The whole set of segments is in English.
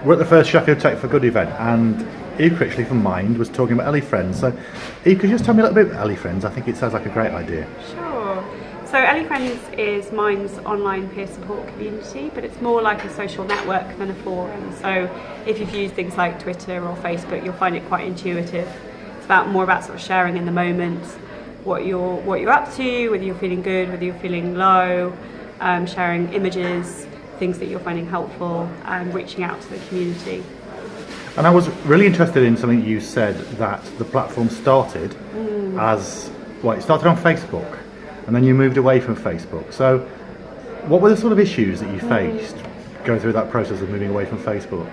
we're at the first Sheffield Tech for Good event, and Critchley of Mind was talking about Elefriends. So, Eve, could you just tell me a little bit about Elefriends? I think it sounds like a great idea. Sure. So Elefriends is Mind's online peer support community, but it's more like a social network than a forum. So if you've used things like Twitter or Facebook, you'll find it quite intuitive. It's more about sort of sharing in the moment, what you're up to, whether you're feeling good, whether you're feeling low, sharing images, things that you're finding helpful, and reaching out to the community. And I was really interested in something you said, that the platform started as, well, it started on Facebook, and then you moved away from Facebook. So what were the sort of issues that you faced going through that process of moving away from Facebook?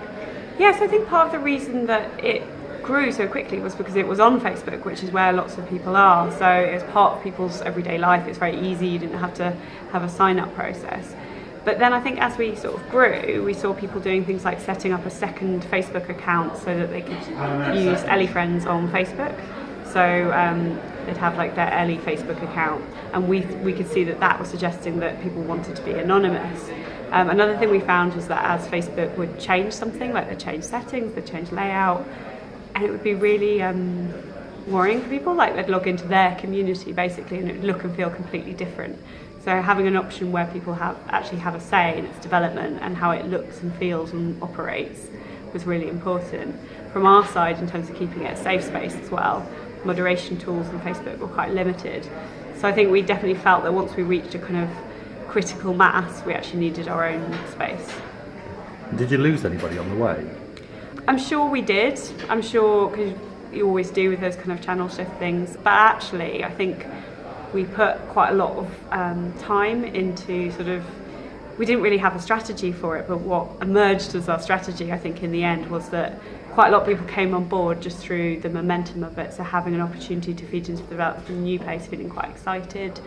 Yes, I think part of the reason that it grew so quickly was because it was on Facebook, which is where lots of people are. So it was part of people's everyday life. It's very easy. You didn't have to have a sign-up process. But then I think as we sort of grew, we saw people doing things like setting up a second Facebook account so that they could use Elefriends on Facebook. So they'd have like their Ellie Facebook account, and we could see that was suggesting that people wanted to be anonymous. Another thing we found was that as Facebook would change something, like they'd change settings, they'd change layout, and it would be really worrying for people. Like they'd log into their community basically, and it would look and feel completely different. So having an option where people actually have a say in its development and how it looks and feels and operates was really important. From our side, in terms of keeping it a safe space as well, moderation tools on Facebook were quite limited. So I think we definitely felt that once we reached a kind of critical mass, we actually needed our own space. Did you lose anybody on the way? I'm sure we did. I'm sure, because you always do with those kind of channel shift things. But actually, I think we put quite a lot of time into we didn't really have a strategy for it, but what emerged as our strategy, I think, in the end was that quite a lot of people came on board just through the momentum of it. So having an opportunity to feed into the development of a new place, feeling quite excited.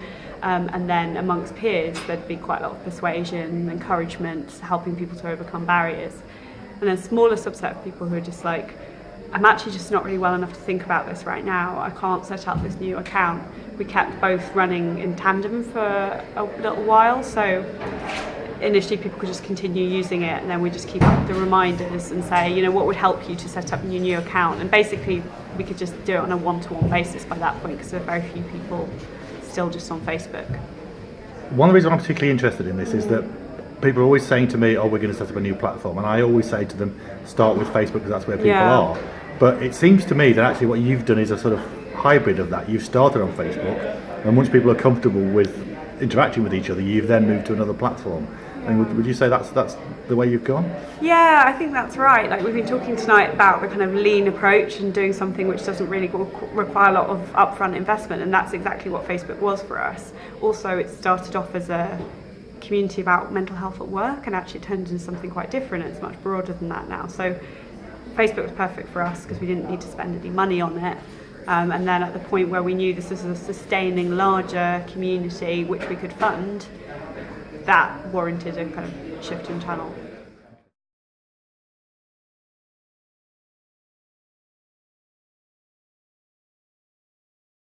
And then amongst peers, there'd be quite a lot of persuasion, encouragement, helping people to overcome barriers. And then a smaller subset of people who are just like, I'm actually just not really well enough to think about this right now. I can't set up this new account. We kept both running in tandem for a little while. So initially people could just continue using it, and then we just keep up the reminders and say, what would help you to set up your new account? And basically we could just do it on a one-to-one basis by that point, because there are very few people still just on Facebook. One of the reasons I'm particularly interested in this is that people are always saying to me, we're going to set up a new platform, and I always say to them, start with Facebook because that's where people are. But it seems to me that actually what you've done is a sort of hybrid of that. You've started on Facebook, and once people are comfortable with interacting with each other, you've then moved to another platform. And would you say that's the way you've gone? Yeah, I think that's right. Like, we've been talking tonight about the kind of lean approach and doing something which doesn't really require a lot of upfront investment, and that's exactly what Facebook was for us. Also, it started off as a community about mental health at work, and actually it turned into something quite different. It's much broader than that now. So Facebook was perfect for us because we didn't need to spend any money on it. And then at the point where we knew this was a sustaining larger community which we could fund, that warranted a kind of shift in channel.